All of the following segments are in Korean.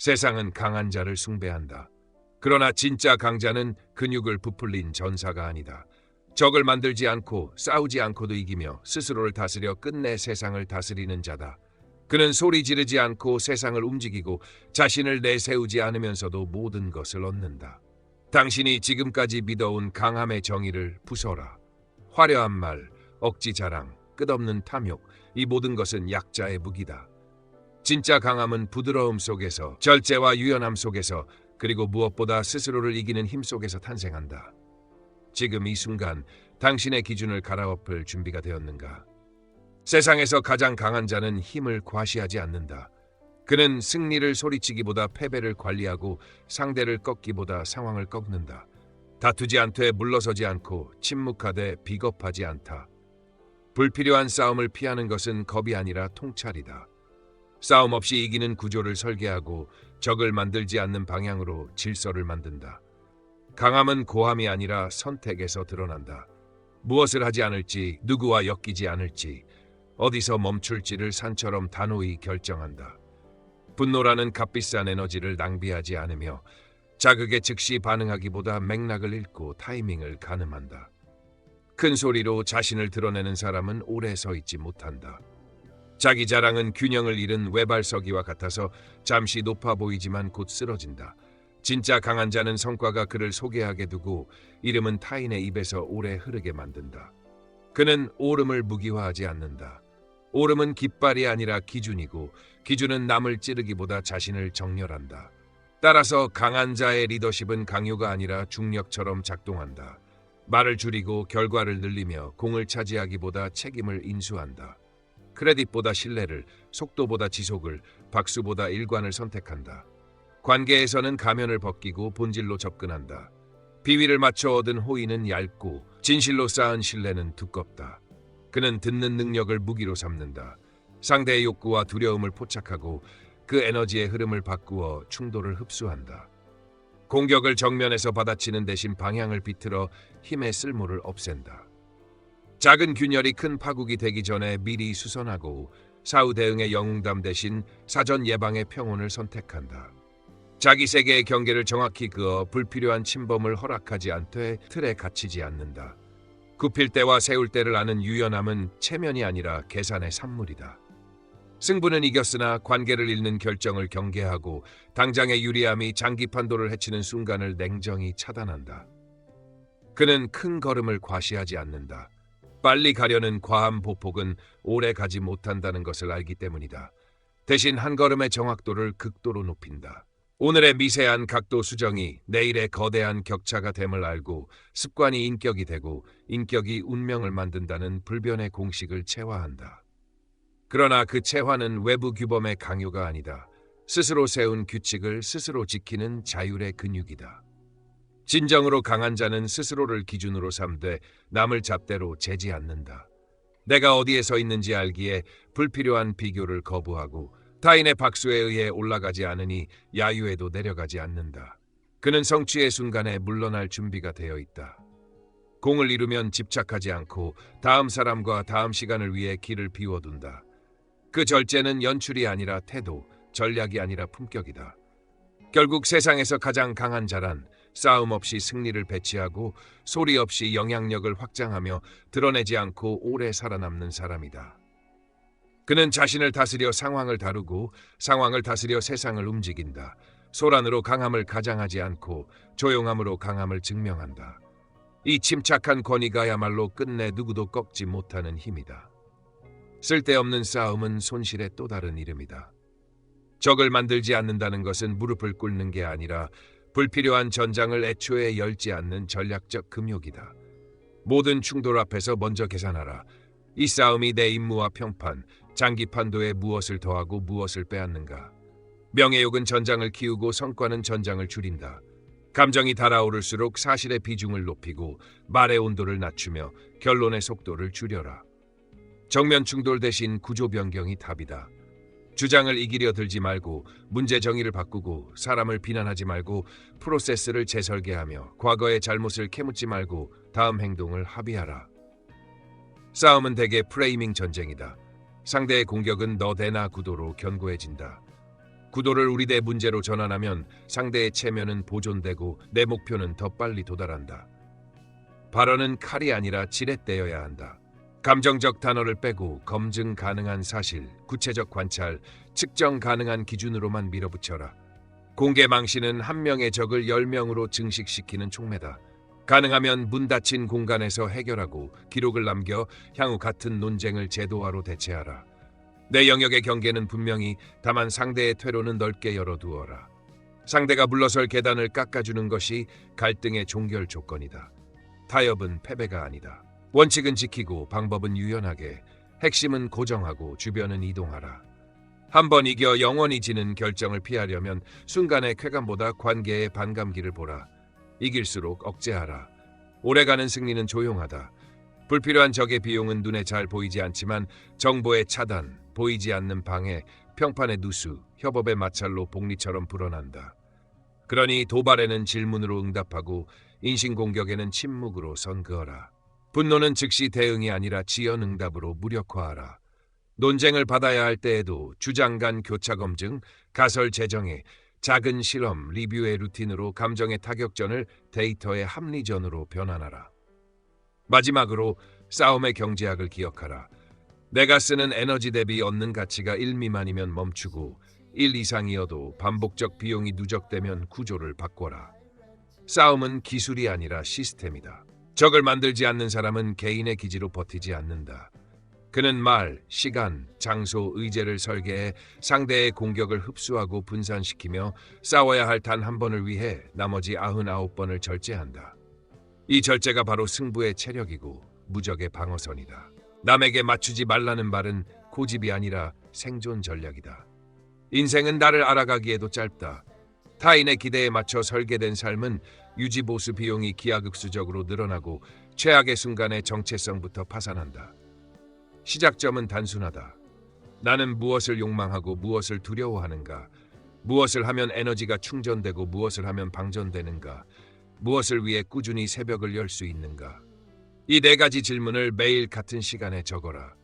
세상은 강한 자를 숭배한다. 그러나 진짜 강자는 근육을 부풀린 전사가 아니다. 적을 만들지 않고 싸우지 않고도 이기며 스스로를 다스려 끝내 세상을 다스리는 자다. 그는 소리 지르지 않고 세상을 움직이고 자신을 내세우지 않으면서도 모든 것을 얻는다. 당신이 지금까지 믿어온 강함의 정의를 부숴라. 화려한 말, 억지 자랑, 끝없는 탐욕, 이 모든 것은 약자의 무기다. 진짜 강함은 부드러움 속에서, 절제와 유연함 속에서, 그리고 무엇보다 스스로를 이기는 힘 속에서 탄생한다. 지금 이 순간 당신의 기준을 갈아엎을 준비가 되었는가? 세상에서 가장 강한 자는 힘을 과시하지 않는다. 그는 승리를 소리치기보다 패배를 관리하고 상대를 꺾기보다 상황을 꺾는다. 다투지 않되 물러서지 않고 침묵하되 비겁하지 않다. 불필요한 싸움을 피하는 것은 겁이 아니라 통찰이다. 싸움 없이 이기는 구조를 설계하고 적을 만들지 않는 방향으로 질서를 만든다. 강함은 고함이 아니라 선택에서 드러난다. 무엇을 하지 않을지, 누구와 엮이지 않을지, 어디서 멈출지를 산처럼 단호히 결정한다. 분노라는 값비싼 에너지를 낭비하지 않으며 자극에 즉시 반응하기보다 맥락을 읽고 타이밍을 가늠한다. 큰 소리로 자신을 드러내는 사람은 오래 서 있지 못한다. 자기 자랑은 균형을 잃은 외발서기와 같아서 잠시 높아 보이지만 곧 쓰러진다. 진짜 강한 자는 성과가 그를 소개하게 두고 이름은 타인의 입에서 오래 흐르게 만든다. 그는 오름을 무기화하지 않는다. 오름은 깃발이 아니라 기준이고 기준은 남을 찌르기보다 자신을 정렬한다. 따라서 강한 자의 리더십은 강요가 아니라 중력처럼 작동한다. 말을 줄이고 결과를 늘리며 공을 차지하기보다 책임을 인수한다. 크레딧보다 신뢰를, 속도보다 지속을, 박수보다 일관을 선택한다. 관계에서는 가면을 벗기고 본질로 접근한다. 비위를 맞춰 얻은 호의는 얇고 진실로 쌓은 신뢰는 두껍다. 그는 듣는 능력을 무기로 삼는다. 상대의 욕구와 두려움을 포착하고 그 에너지의 흐름을 바꾸어 충돌을 흡수한다. 공격을 정면에서 받아치는 대신 방향을 비틀어 힘의 쓸모를 없앤다. 작은 균열이 큰 파국이 되기 전에 미리 수선하고 사후 대응의 영웅담 대신 사전 예방의 평온을 선택한다. 자기 세계의 경계를 정확히 그어 불필요한 침범을 허락하지 않되 틀에 갇히지 않는다. 굽힐 때와 세울 때를 아는 유연함은 체면이 아니라 계산의 산물이다. 승부는 이겼으나 관계를 잃는 결정을 경계하고 당장의 유리함이 장기 판도를 해치는 순간을 냉정히 차단한다. 그는 큰 걸음을 과시하지 않는다. 빨리 가려는 과한 보폭은 오래 가지 못한다는 것을 알기 때문이다. 대신 한 걸음의 정확도를 극도로 높인다. 오늘의 미세한 각도 수정이 내일의 거대한 격차가 됨을 알고 습관이 인격이 되고 인격이 운명을 만든다는 불변의 공식을 체화한다. 그러나 그 체화는 외부 규범의 강요가 아니다. 스스로 세운 규칙을 스스로 지키는 자율의 근육이다. 진정으로 강한 자는 스스로를 기준으로 삼되 남을 잣대로 재지 않는다. 내가 어디에 서 있는지 알기에 불필요한 비교를 거부하고 타인의 박수에 의해 올라가지 않으니 야유에도 내려가지 않는다. 그는 성취의 순간에 물러날 준비가 되어 있다. 공을 이루면 집착하지 않고 다음 사람과 다음 시간을 위해 길을 비워둔다. 그 절제는 연출이 아니라 태도, 전략이 아니라 품격이다. 결국 세상에서 가장 강한 자란 싸움 없이 승리를 배치하고 소리 없이 영향력을 확장하며 드러내지 않고 오래 살아남는 사람이다. 그는 자신을 다스려 상황을 다루고 상황을 다스려 세상을 움직인다. 소란으로 강함을 가장하지 않고 조용함으로 강함을 증명한다. 이 침착한 권위가야말로 끝내 누구도 꺾지 못하는 힘이다. 쓸데없는 싸움은 손실의 또 다른 이름이다. 적을 만들지 않는다는 것은 무릎을 꿇는 게 아니라 불필요한 전장을 애초에 열지 않는 전략적 금욕이다. 모든 충돌 앞에서 먼저 계산하라. 이 싸움이 내 임무와 평판, 장기 판도에 무엇을 더하고 무엇을 빼앗는가. 명예욕은 전장을 키우고 성과는 전장을 줄인다. 감정이 달아오를수록 사실의 비중을 높이고 말의 온도를 낮추며 결론의 속도를 줄여라. 정면 충돌 대신 구조 변경이 답이다. 주장을 이기려 들지 말고 문제 정의를 바꾸고 사람을 비난하지 말고 프로세스를 재설계하며 과거의 잘못을 캐묻지 말고 다음 행동을 합의하라. 싸움은 대개 프레이밍 전쟁이다. 상대의 공격은 너 대나 구도로 견고해진다. 구도를 우리대 문제로 전환하면 상대의 체면은 보존되고 내 목표는 더 빨리 도달한다. 발언은 칼이 아니라 지렛대여야 한다. 감정적 단어를 빼고 검증 가능한 사실, 구체적 관찰, 측정 가능한 기준으로만 밀어붙여라. 공개 망신은 한 명의 적을 10명으로 증식시키는 촉매다. 가능하면 문 닫힌 공간에서 해결하고 기록을 남겨 향후 같은 논쟁을 제도화로 대체하라. 내 영역의 경계는 분명히, 다만 상대의 퇴로는 넓게 열어두어라. 상대가 물러설 계단을 깎아주는 것이 갈등의 종결 조건이다. 타협은 패배가 아니다. 원칙은 지키고 방법은 유연하게, 핵심은 고정하고 주변은 이동하라. 한 번 이겨 영원히 지는 결정을 피하려면 순간의 쾌감보다 관계의 반감기를 보라. 이길수록 억제하라. 오래가는 승리는 조용하다. 불필요한 적의 비용은 눈에 잘 보이지 않지만 정보의 차단, 보이지 않는 방해, 평판의 누수, 협업의 마찰로 복리처럼 불어난다. 그러니 도발에는 질문으로 응답하고 인신공격에는 침묵으로 선그어라. 분노는 즉시 대응이 아니라 지연 응답으로 무력화하라. 논쟁을 받아야 할 때에도 주장 간 교차 검증, 가설 재정에 작은 실험, 리뷰의 루틴으로 감정의 타격전을 데이터의 합리전으로 변환하라. 마지막으로 싸움의 경제학을 기억하라. 내가 쓰는 에너지 대비 얻는 가치가 1 미만이면 멈추고 1 이상이어도 반복적 비용이 누적되면 구조를 바꿔라. 싸움은 기술이 아니라 시스템이다. 적을 만들지 않는 사람은 개인의 기지로 버티지 않는다. 그는 말, 시간, 장소, 의제를 설계해 상대의 공격을 흡수하고 분산시키며 싸워야 할 단 한 번을 위해 나머지 99번을 절제한다. 이 절제가 바로 승부의 체력이고 무적의 방어선이다. 남에게 맞추지 말라는 말은 고집이 아니라 생존 전략이다. 인생은 나를 알아가기에도 짧다. 타인의 기대에 맞춰 설계된 삶은 유지보수 비용이 기하급수적으로 늘어나고 최악의 순간에 정체성부터 파산한다. 시작점은 단순하다. 나는 무엇을 욕망하고 무엇을 두려워하는가? 무엇을 하면 에너지가 충전되고 무엇을 하면 방전되는가? 무엇을 위해 꾸준히 새벽을 열 수 있는가? 이 4가지 질문을 매일 같은 시간에 적어라.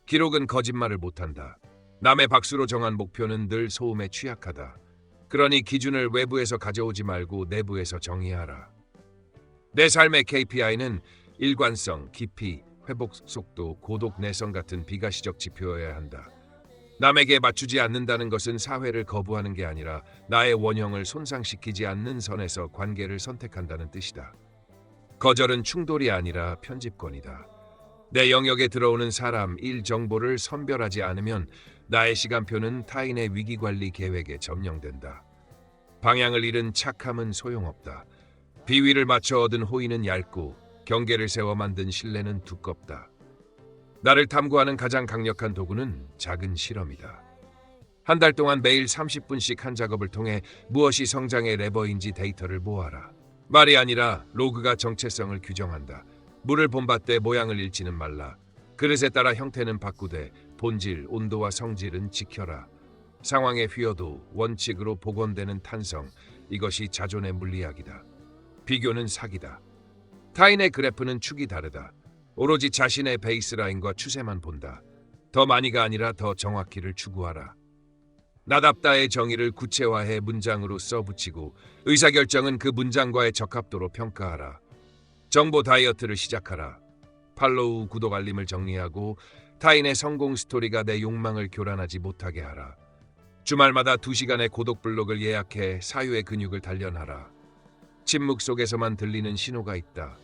기록은 거짓말을 못한다. 남의 박수로 정한 목표는 늘 소음에 취약하다. 그러니 기준을 외부에서 가져오지 말고 내부에서 정의하라. 내 삶의 KPI는 일관성, 깊이, 회복 속도, 고독 내성 같은 비가시적 지표여야 한다. 남에게 맞추지 않는다는 것은 사회를 거부하는 게 아니라 나의 원형을 손상시키지 않는 선에서 관계를 선택한다는 뜻이다. 거절은 충돌이 아니라 편집권이다. 내 영역에 들어오는 사람, 일 정보를 선별하지 않으면 나의 시간표는 타인의 위기관리 계획에 점령된다. 방향을 잃은 착함은 소용없다. 비위를 맞춰 얻은 호의는 얇고 경계를 세워 만든 신뢰는 두껍다. 나를 탐구하는 가장 강력한 도구는 작은 실험이다. 한 달 동안 매일 30분씩 한 작업을 통해 무엇이 성장의 레버인지 데이터를 모아라. 말이 아니라 로그가 정체성을 규정한다. 물을 본받되 모양을 잃지는 말라. 그릇에 따라 형태는 바꾸되 본질, 온도와 성질은 지켜라. 상황에 휘어도 원칙으로 복원되는 탄성, 이것이 자존의 물리학이다. 비교는 사기다. 타인의 그래프는 축이 다르다. 오로지 자신의 베이스라인과 추세만 본다. 더 많이가 아니라 더 정확히를 추구하라. 나답다의 정의를 구체화해 문장으로 써붙이고 의사결정은 그 문장과의 적합도로 평가하라. 정보 다이어트를 시작하라. 팔로우, 구독, 알림을 정리하고 타인의 성공 스토리가 내 욕망을 교란하지 못하게 하라. 주말마다 2시간의 고독 블록을 예약해 사유의 근육을 단련하라. 침묵 속에서만 들리는 신호가 있다.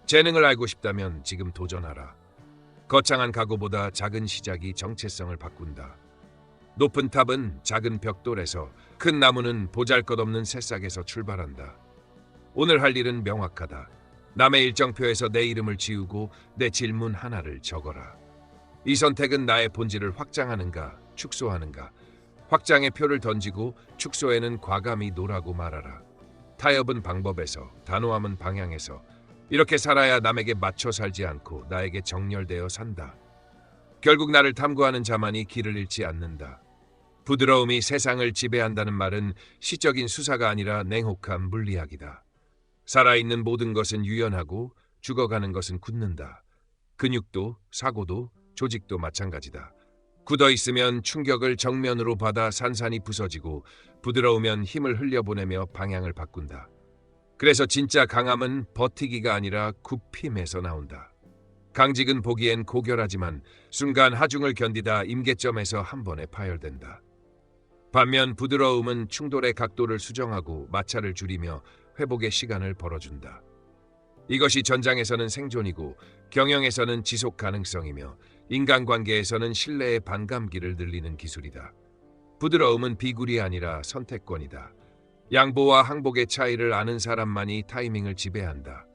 재능을 알고 싶다면 지금 도전하라. 거창한 각오보다 작은 시작이 정체성을 바꾼다. 높은 탑은 작은 벽돌에서, 큰 나무는 보잘것없는 새싹에서 출발한다. 오늘 할 일은 명확하다. 남의 일정표에서 내 이름을 지우고 내 질문 하나를 적어라. 이 선택은 나의 본질을 확장하는가, 축소하는가. 확장의 표를 던지고 축소에는 과감히 노라고 말하라. 타협은 방법에서, 단호함은 방향에서. 이렇게 살아야 남에게 맞춰 살지 않고 나에게 정렬되어 산다. 결국 나를 탐구하는 자만이 길을 잃지 않는다. 부드러움이 세상을 지배한다는 말은 시적인 수사가 아니라 냉혹한 물리학이다. 살아있는 모든 것은 유연하고 죽어가는 것은 굳는다. 근육도, 사고도, 조직도 마찬가지다. 굳어 있으면 충격을 정면으로 받아 산산이 부서지고 부드러우면 힘을 흘려보내며 방향을 바꾼다. 그래서 진짜 강함은 버티기가 아니라 굽힘에서 나온다. 강직은 보기엔 고결하지만 순간 하중을 견디다 임계점에서 한 번에 파열된다. 반면 부드러움은 충돌의 각도를 수정하고 마찰을 줄이며 회복의 시간을 벌어준다. 이것이 전장에서는 생존이고 경영에서는 지속 가능성이며 인간관계에서는 신뢰의 반감기를 늘리는 기술이다. 부드러움은 비굴이 아니라 선택권이다. 양보와 항복의 차이를 아는 사람만이 타이밍을 지배한다.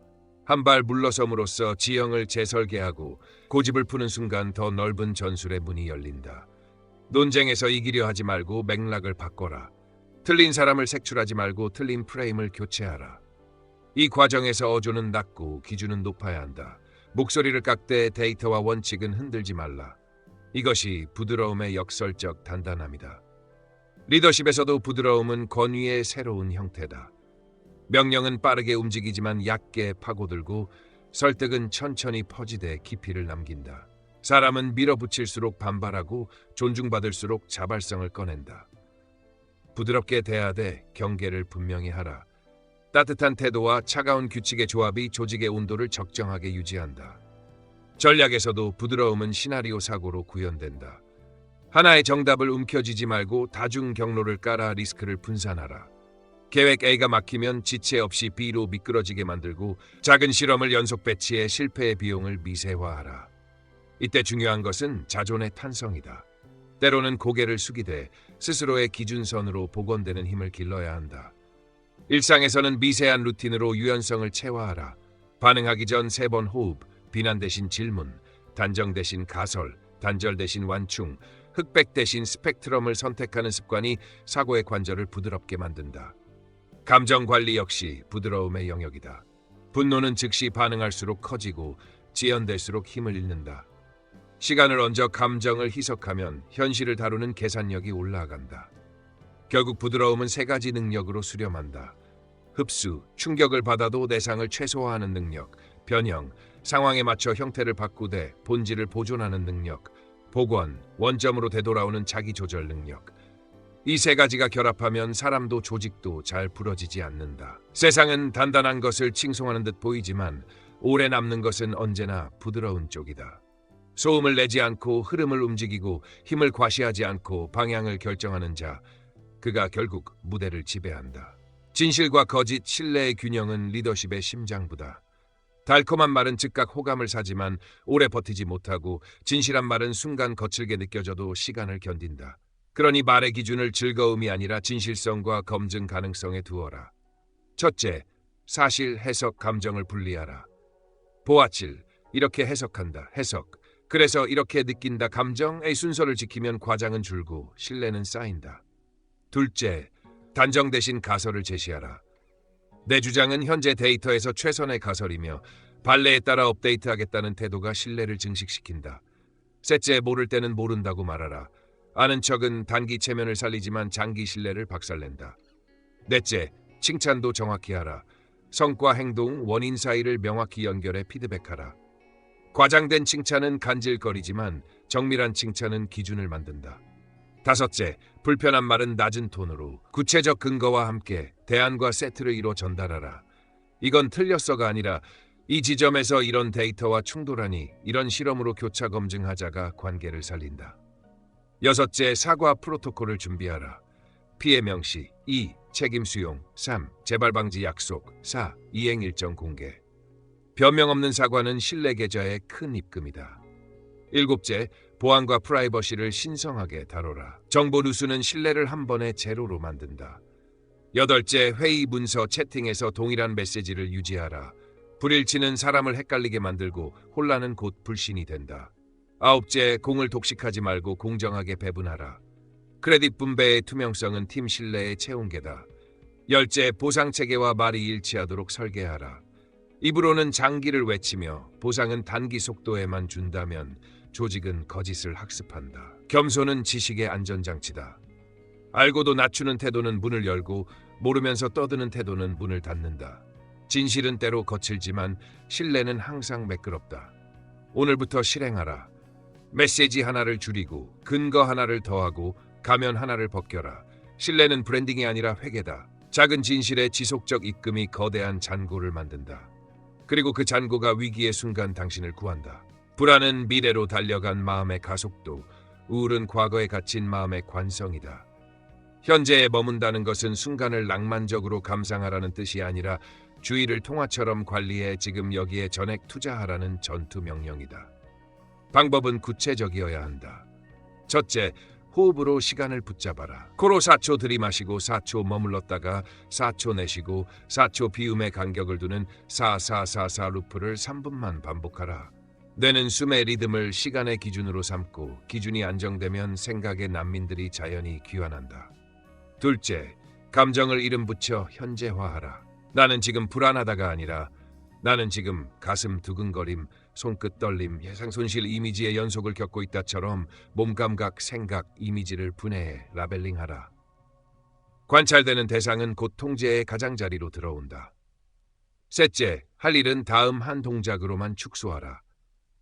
한 발 물러섬으로써 지형을 재설계하고 고집을 푸는 순간 더 넓은 전술의 문이 열린다. 논쟁에서 이기려 하지 말고 맥락을 바꿔라. 틀린 사람을 색출하지 말고 틀린 프레임을 교체하라. 이 과정에서 어조는 낮고 기준은 높아야 한다. 목소리를 깎되 데이터와 원칙은 흔들지 말라. 이것이 부드러움의 역설적 단단함이다. 리더십에서도 부드러움은 권위의 새로운 형태다. 명령은 빠르게 움직이지만 얕게 파고들고 설득은 천천히 퍼지되 깊이를 남긴다. 사람은 밀어붙일수록 반발하고 존중받을수록 자발성을 꺼낸다. 부드럽게 대하되 경계를 분명히 하라. 따뜻한 태도와 차가운 규칙의 조합이 조직의 온도를 적정하게 유지한다. 전략에서도 부드러움은 시나리오 사고로 구현된다. 하나의 정답을 움켜쥐지 말고 다중 경로를 깔아 리스크를 분산하라. 계획 A가 막히면 지체 없이 B로 미끄러지게 만들고 작은 실험을 연속 배치해 실패의 비용을 미세화하라. 이때 중요한 것은 자존의 탄성이다. 때로는 고개를 숙이되 스스로의 기준선으로 복원되는 힘을 길러야 한다. 일상에서는 미세한 루틴으로 유연성을 체화하라. 반응하기 전 3번 호흡, 비난 대신 질문, 단정 대신 가설, 단절 대신 완충, 흑백 대신 스펙트럼을 선택하는 습관이 사고의 관절을 부드럽게 만든다. 감정 관리 역시 부드러움의 영역이다. 분노는 즉시 반응할수록 커지고 지연될수록 힘을 잃는다. 시간을 얹어 감정을 희석하면 현실을 다루는 계산력이 올라간다. 결국 부드러움은 3가지 능력으로 수렴한다. 흡수, 충격을 받아도 내상을 최소화하는 능력, 변형, 상황에 맞춰 형태를 바꾸되 본질을 보존하는 능력, 복원, 원점으로 되돌아오는 자기조절 능력. 이 3가지가 결합하면 사람도 조직도 잘 부러지지 않는다. 세상은 단단한 것을 칭송하는 듯 보이지만 오래 남는 것은 언제나 부드러운 쪽이다. 소음을 내지 않고 흐름을 움직이고 힘을 과시하지 않고 방향을 결정하는 자, 그가 결국 무대를 지배한다. 진실과 거짓, 신뢰의 균형은 리더십의 심장부다. 달콤한 말은 즉각 호감을 사지만 오래 버티지 못하고 진실한 말은 순간 거칠게 느껴져도 시간을 견딘다. 그러니 말의 기준을 즐거움이 아니라 진실성과 검증 가능성에 두어라. 첫째, 사실, 해석, 감정을 분리하라. 보아칠, 이렇게 해석한다. 해석. 그래서 이렇게 느낀다. 감정의 순서를 지키면 과장은 줄고 신뢰는 쌓인다. 둘째, 단정 대신 가설을 제시하라. 내 주장은 현재 데이터에서 최선의 가설이며 발레에 따라 업데이트하겠다는 태도가 신뢰를 증식시킨다. 셋째, 모를 때는 모른다고 말하라. 아는 척은 단기 체면을 살리지만 장기 신뢰를 박살낸다. 넷째, 칭찬도 정확히 하라. 성과, 행동, 원인 사이를 명확히 연결해 피드백하라. 과장된 칭찬은 간질거리지만 정밀한 칭찬은 기준을 만든다. 다섯째, 불편한 말은 낮은 톤으로 구체적 근거와 함께 대안과 세트를 이뤄 전달하라. 이건 틀렸어가 아니라 이 지점에서 이런 데이터와 충돌하니 이런 실험으로 교차 검증하자가 관계를 살린다. 여섯째, 사과 프로토콜을 준비하라. 피해 명시. 2. 책임 수용. 3. 재발 방지 약속. 4. 이행 일정 공개. 변명 없는 사과는 신뢰 계좌의 큰 입금이다. 일곱째, 보안과 프라이버시를 신성하게 다뤄라. 정보 누수는 신뢰를 한 번에 제로로 만든다. 여덟째, 회의 문서 채팅에서 동일한 메시지를 유지하라. 불일치는 사람을 헷갈리게 만들고 혼란은 곧 불신이 된다. 아홉째, 공을 독식하지 말고 공정하게 배분하라. 크레딧 분배의 투명성은 팀 신뢰의 체온계다. 열째, 보상 체계와 말이 일치하도록 설계하라. 입으로는 장기를 외치며 보상은 단기 속도에만 준다면 조직은 거짓을 학습한다. 겸손은 지식의 안전장치다. 알고도 낮추는 태도는 문을 열고 모르면서 떠드는 태도는 문을 닫는다. 진실은 때로 거칠지만 신뢰는 항상 매끄럽다. 오늘부터 실행하라. 메시지 하나를 줄이고 근거 하나를 더하고 가면 하나를 벗겨라. 신뢰는 브랜딩이 아니라 회계다. 작은 진실의 지속적 입금이 거대한 잔고를 만든다. 그리고 그 잔고가 위기의 순간 당신을 구한다. 불안은 미래로 달려간 마음의 가속도, 우울은 과거에 갇힌 마음의 관성이다. 현재에 머문다는 것은 순간을 낭만적으로 감상하라는 뜻이 아니라 주의를 통화처럼 관리해 지금 여기에 전액 투자하라는 전투 명령이다. 방법은 구체적이어야 한다. 첫째, 호흡으로 시간을 붙잡아라. 코로 4초 들이마시고 4초 머물렀다가 4초 내쉬고 4초 비움의 간격을 두는 4-4-4-4 루프를 3분만 반복하라. 뇌는 숨의 리듬을 시간의 기준으로 삼고 기준이 안정되면 생각의 난민들이 자연히 귀환한다. 둘째, 감정을 이름 붙여 현재화하라. 나는 지금 불안하다가 아니라 나는 지금 가슴 두근거림, 손끝 떨림, 예상 손실 이미지의 연속을 겪고 있다처럼 몸감각, 생각, 이미지를 분해해 라벨링하라. 관찰되는 대상은 곧 통제의 가장자리로 들어온다. 셋째, 할 일은 다음 한 동작으로만 축소하라.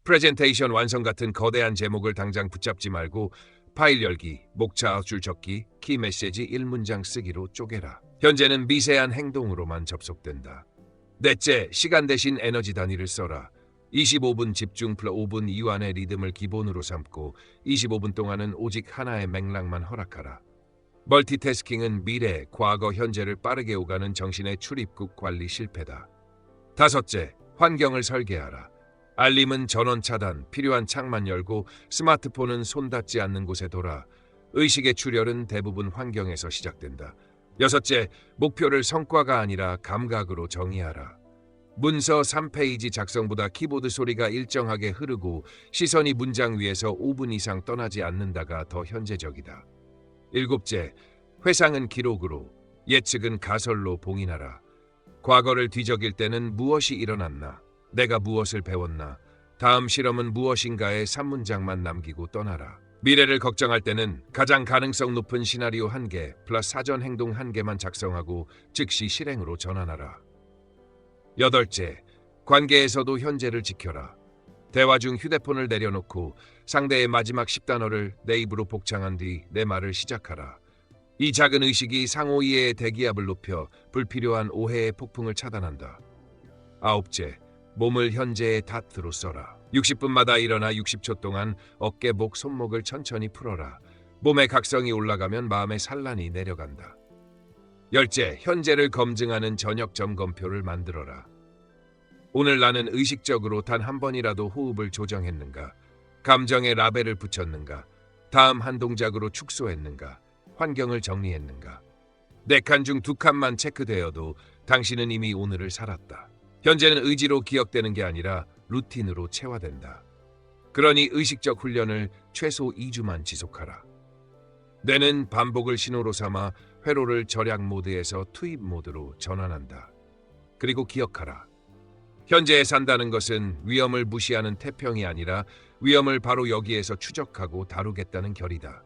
프레젠테이션 완성 같은 거대한 제목을 당장 붙잡지 말고 파일 열기, 목차 줄 적기, 키 메시지 1문장 쓰기로 쪼개라. 현재는 미세한 행동으로만 접속된다. 넷째, 시간 대신 에너지 단위를 써라. 25분 집중 플러 5분 이완의 리듬을 기본으로 삼고 25분 동안은 오직 하나의 맥락만 허락하라. 멀티태스킹은 미래, 과거, 현재를 빠르게 오가는 정신의 출입국 관리 실패다. 다섯째, 환경을 설계하라. 알림은 전원 차단, 필요한 창만 열고 스마트폰은 손 닿지 않는 곳에 둬라. 의식의 출혈은 대부분 환경에서 시작된다. 여섯째, 목표를 성과가 아니라 감각으로 정의하라. 문서 3페이지 작성보다 키보드 소리가 일정하게 흐르고 시선이 문장 위에서 5분 이상 떠나지 않는다가 더 현재적이다. 일곱째, 회상은 기록으로, 예측은 가설로 봉인하라. 과거를 뒤적일 때는 무엇이 일어났나, 내가 무엇을 배웠나, 다음 실험은 무엇인가의 3문장만 남기고 떠나라. 미래를 걱정할 때는 가장 가능성 높은 시나리오 1개 플러스 사전 행동 1개만 작성하고 즉시 실행으로 전환하라. 여덟째, 관계에서도 현재를 지켜라. 대화 중 휴대폰을 내려놓고 상대의 마지막 10단어를 내 입으로 복창한 뒤 내 말을 시작하라. 이 작은 의식이 상호 이해의 대기압을 높여 불필요한 오해의 폭풍을 차단한다. 아홉째, 몸을 현재의 닷으로 써라. 60분마다 일어나 60초 동안 어깨, 목, 손목을 천천히 풀어라. 몸의 각성이 올라가면 마음의 산란이 내려간다. 열째, 현재를 검증하는 저녁 점검표를 만들어라. 오늘 나는 의식적으로 단 한 번이라도 호흡을 조정했는가? 감정에 라벨을 붙였는가? 다음 한 동작으로 축소했는가? 환경을 정리했는가? 4칸 중 2칸만 체크되어도 당신은 이미 오늘을 살았다. 현재는 의지로 기억되는 게 아니라 루틴으로 체화된다. 그러니 의식적 훈련을 최소 2주만 지속하라. 뇌는 반복을 신호로 삼아 회로를 절약 모드에서 투입 모드로 전환한다. 그리고 기억하라. 현재에 산다는 것은 위험을 무시하는 태평이 아니라 위험을 바로 여기에서 추적하고 다루겠다는 결이다.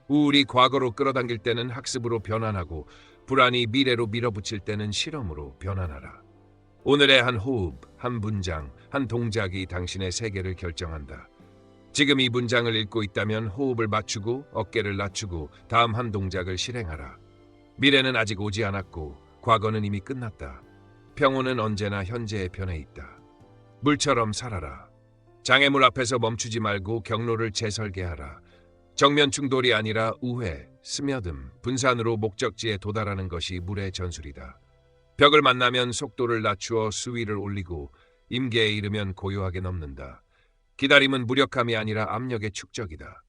우울이 과거로 끌어당길 때는 학습으로 변환하고 불안이 미래로 밀어붙일 때는 실험으로 변환하라. 오늘의 한 호흡, 한 문장, 한 동작이 당신의 세계를 결정한다. 지금 이 문장을 읽고 있다면 호흡을 맞추고 어깨를 낮추고 다음 한 동작을 실행하라. 미래는 아직 오지 않았고 과거는 이미 끝났다. 평온은 언제나 현재의 편에 있다. 물처럼 살아라. 장애물 앞에서 멈추지 말고 경로를 재설계하라. 정면 충돌이 아니라 우회, 스며듦, 분산으로 목적지에 도달하는 것이 물의 전술이다. 벽을 만나면 속도를 낮추어 수위를 올리고 임계에 이르면 고요하게 넘는다. 기다림은 무력함이 아니라 압력의 축적이다.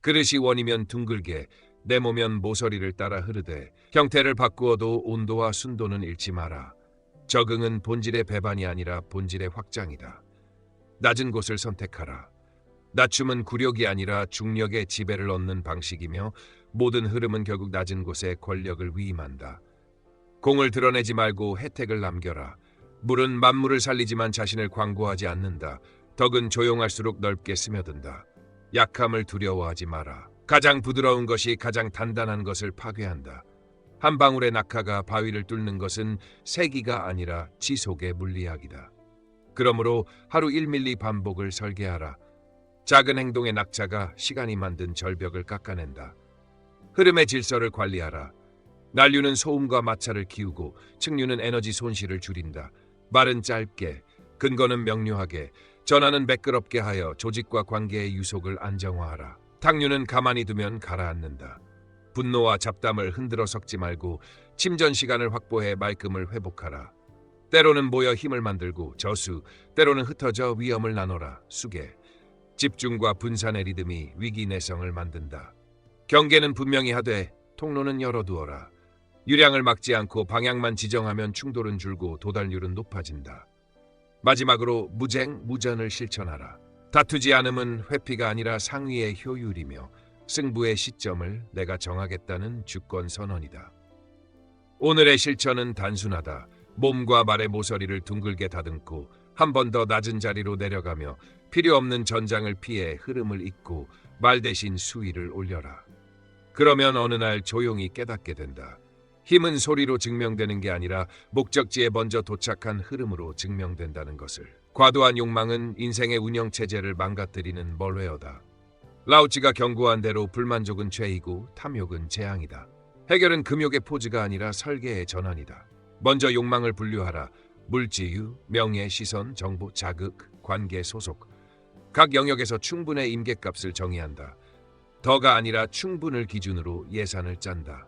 그릇이 원이면 둥글게, 네모면 모서리를 따라 흐르되 형태를 바꾸어도 온도와 순도는 잃지 마라. 적응은 본질의 배반이 아니라 본질의 확장이다. 낮은 곳을 선택하라. 낮춤은 굴욕이 아니라 중력의 지배를 얻는 방식이며 모든 흐름은 결국 낮은 곳에 권력을 위임한다. 공을 드러내지 말고 혜택을 남겨라. 물은 만물을 살리지만 자신을 광고하지 않는다. 덕은 조용할수록 넓게 스며든다. 약함을 두려워하지 마라. 가장 부드러운 것이 가장 단단한 것을 파괴한다. 한 방울의 낙하가 바위를 뚫는 것은 세기가 아니라 지속의 물리학이다. 그러므로 하루 1밀리 반복을 설계하라. 작은 행동의 낙차가 시간이 만든 절벽을 깎아낸다. 흐름의 질서를 관리하라. 난류는 소음과 마찰을 키우고 측류는 에너지 손실을 줄인다. 말은 짧게, 근거는 명료하게, 전하는 매끄럽게 하여 조직과 관계의 유속을 안정화하라. 탕류는 가만히 두면 가라앉는다. 분노와 잡담을 흔들어 섞지 말고 침전 시간을 확보해 말끔을 회복하라. 때로는 모여 힘을 만들고 저수, 때로는 흩어져 위험을 나눠라. 수계. 집중과 분산의 리듬이 위기 내성을 만든다. 경계는 분명히 하되 통로는 열어두어라. 유량을 막지 않고 방향만 지정하면 충돌은 줄고 도달률은 높아진다. 마지막으로 무쟁, 무전을 실천하라. 다투지 않음은 회피가 아니라 상위의 효율이며 승부의 시점을 내가 정하겠다는 주권 선언이다. 오늘의 실천은 단순하다. 몸과 말의 모서리를 둥글게 다듬고 한 번 더 낮은 자리로 내려가며 필요 없는 전장을 피해 흐름을 잇고 말 대신 수위를 올려라. 그러면 어느 날 조용히 깨닫게 된다. 힘은 소리로 증명되는 게 아니라 목적지에 먼저 도착한 흐름으로 증명된다는 것을. 과도한 욕망은 인생의 운영체제를 망가뜨리는 멀웨어다. 라오츠가 경고한 대로 불만족은 죄이고 탐욕은 재앙이다. 해결은 금욕의 포즈가 아니라 설계의 전환이다. 먼저 욕망을 분류하라. 물지유, 명예, 시선, 정보, 자극, 관계, 소속. 각 영역에서 충분의 임계값을 정의한다. 더가 아니라 충분을 기준으로 예산을 짠다.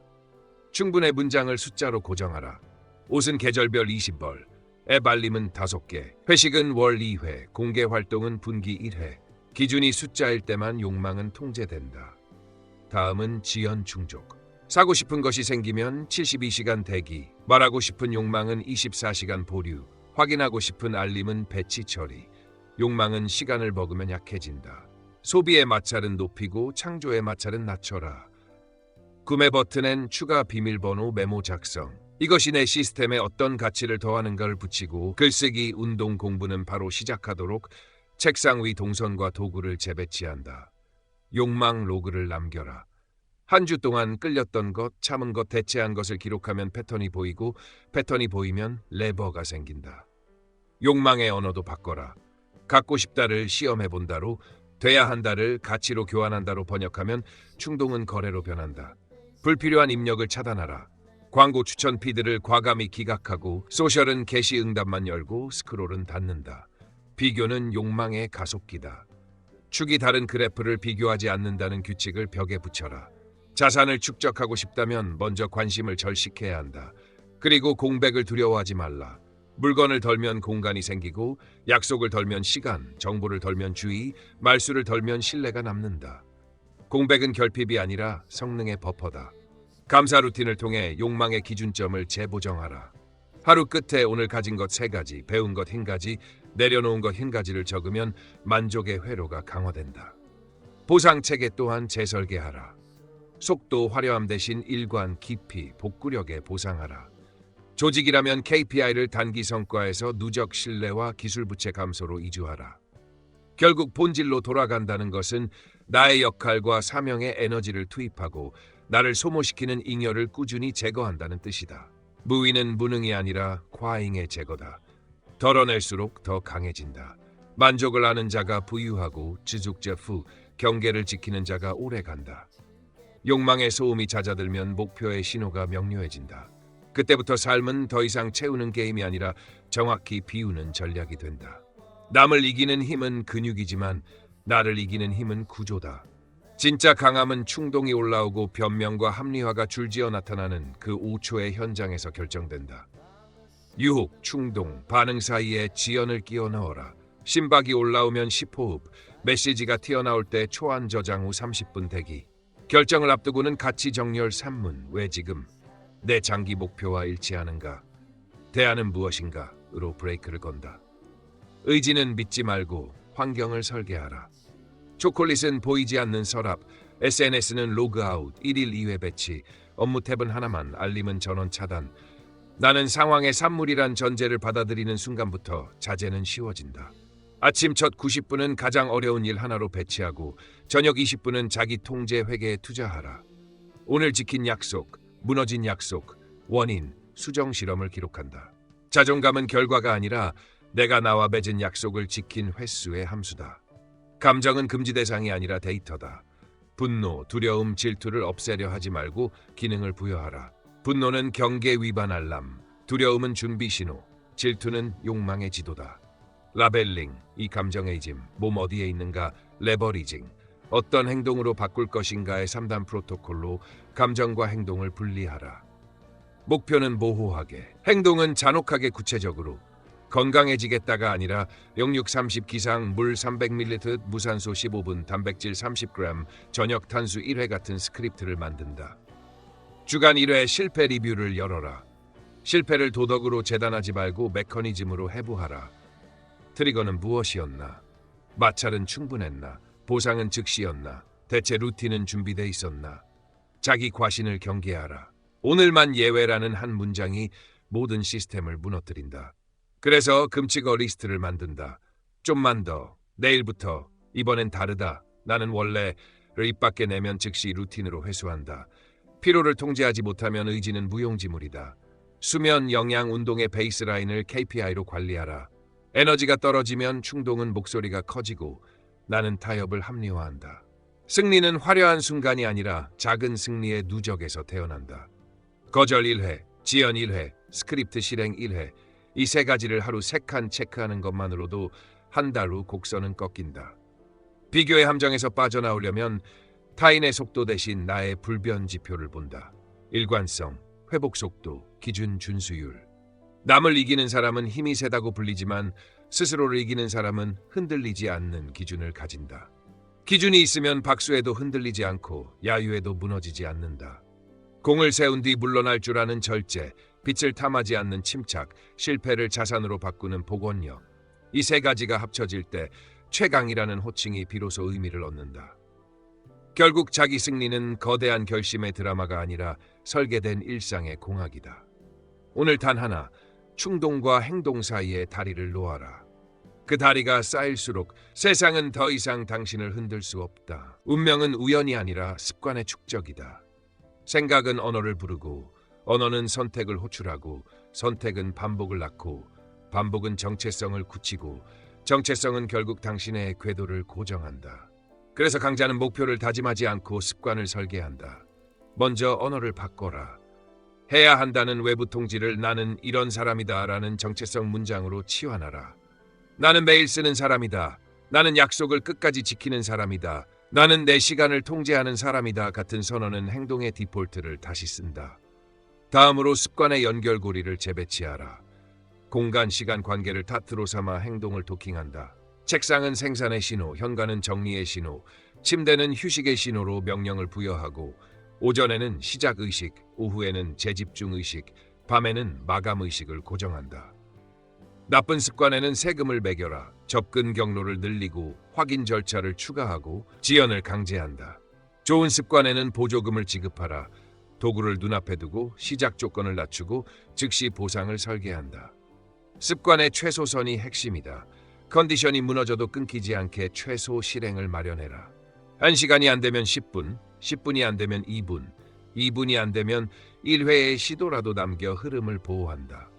충분의 문장을 숫자로 고정하라. 옷은 계절별 20벌, 앱 알림은 5개, 회식은 월 2회, 공개 활동은 분기 1회. 기준이 숫자일 때만 욕망은 통제된다. 다음은 지연 충족. 사고 싶은 것이 생기면 72시간 대기, 말하고 싶은 욕망은 24시간 보류, 확인하고 싶은 알림은 배치 처리. 욕망은 시간을 먹으면 약해진다. 소비의 마찰은 높이고 창조의 마찰은 낮춰라. 구매 버튼엔 추가 비밀번호 메모 작성. 이것이 내 시스템에 어떤 가치를 더하는가를 붙이고 글쓰기, 운동, 공부는 바로 시작하도록 책상 위 동선과 도구를 재배치한다. 욕망 로그를 남겨라. 한 주 동안 끌렸던 것, 참은 것, 대체한 것을 기록하면 패턴이 보이고 패턴이 보이면 레버가 생긴다. 욕망의 언어도 바꿔라. 갖고 싶다를 시험해본다로, 돼야 한다를 가치로 교환한다로 번역하면 충동은 거래로 변한다. 불필요한 입력을 차단하라. 광고 추천 피드를 과감히 기각하고 소셜은 게시 응답만 열고 스크롤은 닫는다. 비교는 욕망의 가속기다. 축이 다른 그래프를 비교하지 않는다는 규칙을 벽에 붙여라. 자산을 축적하고 싶다면 먼저 관심을 절식해야 한다. 그리고 공백을 두려워하지 말라. 물건을 덜면 공간이 생기고 약속을 덜면 시간, 정보를 덜면 주의, 말수를 덜면 신뢰가 남는다. 공백은 결핍이 아니라 성능의 버퍼다. 감사 루틴을 통해 욕망의 기준점을 재보정하라. 하루 끝에 오늘 가진 것 3가지, 배운 것 1가지, 내려놓은 것 1가지를 적으면 만족의 회로가 강화된다. 보상 체계 또한 재설계하라. 속도, 화려함 대신 일관, 깊이, 복구력에 보상하라. 조직이라면 KPI를 단기 성과에서 누적 신뢰와 기술 부채 감소로 이주하라. 결국 본질로 돌아간다는 것은 나의 역할과 사명에 에너지를 투입하고 나를 소모시키는 잉여를 꾸준히 제거한다는 뜻이다. 무위는 무능이 아니라 과잉의 제거다. 덜어낼수록 더 강해진다. 만족을 아는 자가 부유하고 지속자 후 경계를 지키는 자가 오래간다. 욕망의 소음이 잦아들면 목표의 신호가 명료해진다. 그때부터 삶은 더 이상 채우는 게임이 아니라 정확히 비우는 전략이 된다. 남을 이기는 힘은 근육이지만 나를 이기는 힘은 구조다. 진짜 강함은 충동이 올라오고 변명과 합리화가 줄지어 나타나는 그 5초의 현장에서 결정된다. 유혹, 충동, 반응 사이에 지연을 끼워 넣어라. 심박이 올라오면 10호흡, 메시지가 튀어나올 때 초안 저장 후 30분 대기. 결정을 앞두고는 가치 정렬 3문, 왜 지금? 내 장기 목표와 일치하는가? 대안은 무엇인가?으로 브레이크를 건다. 의지는 믿지 말고 환경을 설계하라. 초콜릿은 보이지 않는 서랍, SNS는 로그아웃, 1일 2회 배치, 업무 탭은 하나만, 알림은 전원 차단. 나는 상황의 산물이란 전제를 받아들이는 순간부터 자제는 쉬워진다. 아침 첫 90분은 가장 어려운 일 하나로 배치하고 저녁 20분은 자기 통제 회계에 투자하라. 오늘 지킨 약속, 무너진 약속, 원인, 수정 실험을 기록한다. 자존감은 결과가 아니라 내가 나와 맺은 약속을 지킨 횟수의 함수다. 감정은 금지 대상이 아니라 데이터다. 분노, 두려움, 질투를 없애려 하지 말고 기능을 부여하라. 분노는 경계 위반 알람, 두려움은 준비 신호, 질투는 욕망의 지도다. 라벨링, 이 감정의 짐, 몸 어디에 있는가, 레버리징, 어떤 행동으로 바꿀 것인가의 3단 프로토콜로 감정과 행동을 분리하라. 목표는 모호하게, 행동은 잔혹하게 구체적으로. 건강해지겠다가 아니라 영육 30 기상, 물 300ml, 무산소 15분, 단백질 30g, 저녁 탄수 1회 같은 스크립트를 만든다. 주간 1회 실패 리뷰를 열어라. 실패를 도덕으로 재단하지 말고 메커니즘으로 해부하라. 트리거는 무엇이었나? 마찰은 충분했나? 보상은 즉시였나? 대체 루틴은 준비돼 있었나? 자기 과신을 경계하라. 오늘만 예외라는 한 문장이 모든 시스템을 무너뜨린다. 그래서 금치거 리스트를 만든다. 좀만 더, 내일부터, 이번엔 다르다. 나는 원래를 입 밖에 내면 즉시 루틴으로 회수한다. 피로를 통제하지 못하면 의지는 무용지물이다. 수면, 영양, 운동의 베이스라인을 KPI로 관리하라. 에너지가 떨어지면 충동은 목소리가 커지고 나는 타협을 합리화한다. 승리는 화려한 순간이 아니라 작은 승리의 누적에서 태어난다. 거절 1회, 지연 1회, 스크립트 실행 1회, 이 세 가지를 하루 3칸 체크하는 것만으로도 한 달 후 곡선은 꺾인다. 비교의 함정에서 빠져나오려면 타인의 속도 대신 나의 불변 지표를 본다. 일관성, 회복 속도, 기준 준수율. 남을 이기는 사람은 힘이 세다고 불리지만 스스로를 이기는 사람은 흔들리지 않는 기준을 가진다. 기준이 있으면 박수에도 흔들리지 않고 야유에도 무너지지 않는다. 공을 세운 뒤 물러날 줄 아는 절제, 빛을 탐하지 않는 침착, 실패를 자산으로 바꾸는 복원력. 이 세 가지가 합쳐질 때 최강이라는 호칭이 비로소 의미를 얻는다. 결국 자기 승리는 거대한 결심의 드라마가 아니라 설계된 일상의 공학이다. 오늘 단 하나, 충동과 행동 사이에 다리를 놓아라. 그 다리가 쌓일수록 세상은 더 이상 당신을 흔들 수 없다. 운명은 우연이 아니라 습관의 축적이다. 생각은 언어를 부르고, 언어는 선택을 호출하고, 선택은 반복을 낳고, 반복은 정체성을 굳히고, 정체성은 결국 당신의 궤도를 고정한다. 그래서 강자는 목표를 다짐하지 않고 습관을 설계한다. 먼저 언어를 바꿔라. 해야 한다는 외부 통지를 나는 이런 사람이다 라는 정체성 문장으로 치환하라. 나는 매일 쓰는 사람이다. 나는 약속을 끝까지 지키는 사람이다. 나는 내 시간을 통제하는 사람이다 같은 선언은 행동의 디폴트를 다시 쓴다. 다음으로 습관의 연결고리를 재배치하라. 공간, 시간 관계를 타트로 삼아 행동을 도킹한다. 책상은 생산의 신호, 현관은 정리의 신호, 침대는 휴식의 신호로 명령을 부여하고 오전에는 시작의식, 오후에는 재집중의식, 밤에는 마감의식을 고정한다. 나쁜 습관에는 세금을 매겨라. 접근 경로를 늘리고 확인 절차를 추가하고 지연을 강제한다. 좋은 습관에는 보조금을 지급하라. 도구를 눈앞에 두고 시작 조건을 낮추고 즉시 보상을 설계한다. 습관의 최소선이 핵심이다. 컨디션이 무너져도 끊기지 않게 최소 실행을 마련해라. 1시간이 안 되면 10분, 10분이 안 되면 2분, 2분이 안 되면 1회의 시도라도 남겨 흐름을 보호한다.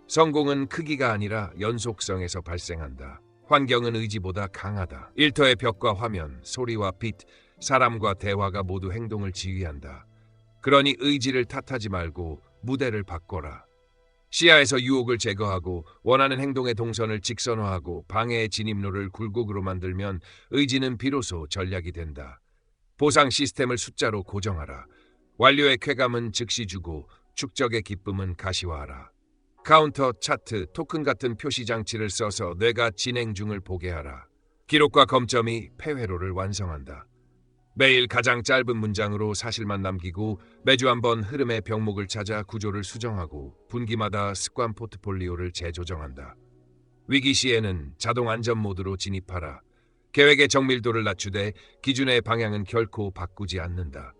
성공은 크기가 아니라 연속성에서 발생한다. 환경은 의지보다 강하다. 일터의 벽과 화면, 소리와 빛, 사람과 대화가 모두 행동을 지휘한다. 그러니 의지를 탓하지 말고 무대를 바꿔라. 시야에서 유혹을 제거하고 원하는 행동의 동선을 직선화하고 방해의 진입로를 굴곡으로 만들면 의지는 비로소 전략이 된다. 보상 시스템을 숫자로 고정하라. 완료의 쾌감은 즉시 주고 축적의 기쁨은 가시화하라. 카운터, 차트, 토큰 같은 표시 장치를 써서 뇌가 진행 중을 보게 하라. 기록과 검점이 폐회로를 완성한다. 매일 가장 짧은 문장으로 사실만 남기고 매주 한번 흐름의 병목을 찾아 구조를 수정하고 분기마다 습관 포트폴리오를 재조정한다. 위기 시에는 자동 안전 모드로 진입하라. 계획의 정밀도를 낮추되 기준의 방향은 결코 바꾸지 않는다.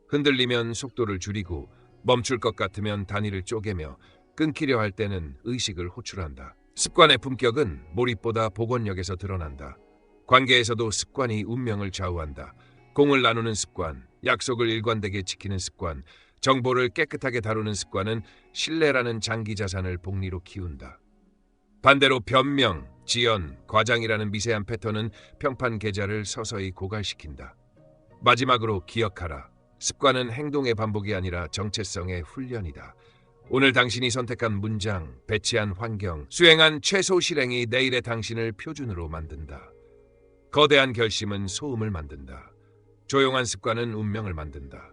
흔들리면 속도를 줄이고 멈출 것 같으면 단위를 쪼개며 끊기려 할 때는 의식을 호출한다. 습관의 품격은 몰입보다 복원력에서 드러난다. 관계에서도 습관이 운명을 좌우한다. 공을 나누는 습관, 약속을 일관되게 지키는 습관, 정보를 깨끗하게 다루는 습관은 신뢰라는 장기 자산을 복리로 키운다. 반대로 변명, 지연, 과장이라는 미세한 패턴은 평판 계좌를 서서히 고갈시킨다. 마지막으로 기억하라. 습관은 행동의 반복이 아니라 정체성의 훈련이다. 오늘 당신이 선택한 문장, 배치한 환경, 수행한 최소 실행이 내일의 당신을 표준으로 만든다. 거대한 결심은 소음을 만든다. 조용한 습관은 운명을 만든다.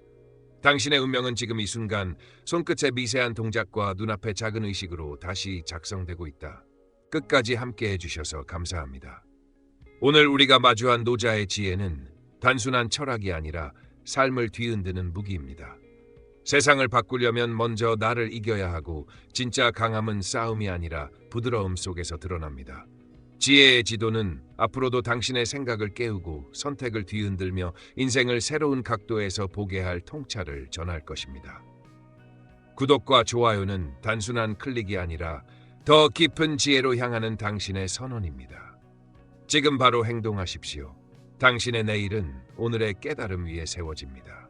당신의 운명은 지금 이 순간 손끝의 미세한 동작과 눈앞의 작은 의식으로 다시 작성되고 있다. 끝까지 함께 해주셔서 감사합니다. 오늘 우리가 마주한 노자의 지혜는 단순한 철학이 아니라 삶을 뒤흔드는 무기입니다. 세상을 바꾸려면 먼저 나를 이겨야 하고 진짜 강함은 싸움이 아니라 부드러움 속에서 드러납니다. 지혜의 지도는 앞으로도 당신의 생각을 깨우고 선택을 뒤흔들며 인생을 새로운 각도에서 보게 할 통찰을 전할 것입니다. 구독과 좋아요는 단순한 클릭이 아니라 더 깊은 지혜로 향하는 당신의 선언입니다. 지금 바로 행동하십시오. 당신의 내일은 오늘의 깨달음 위에 세워집니다.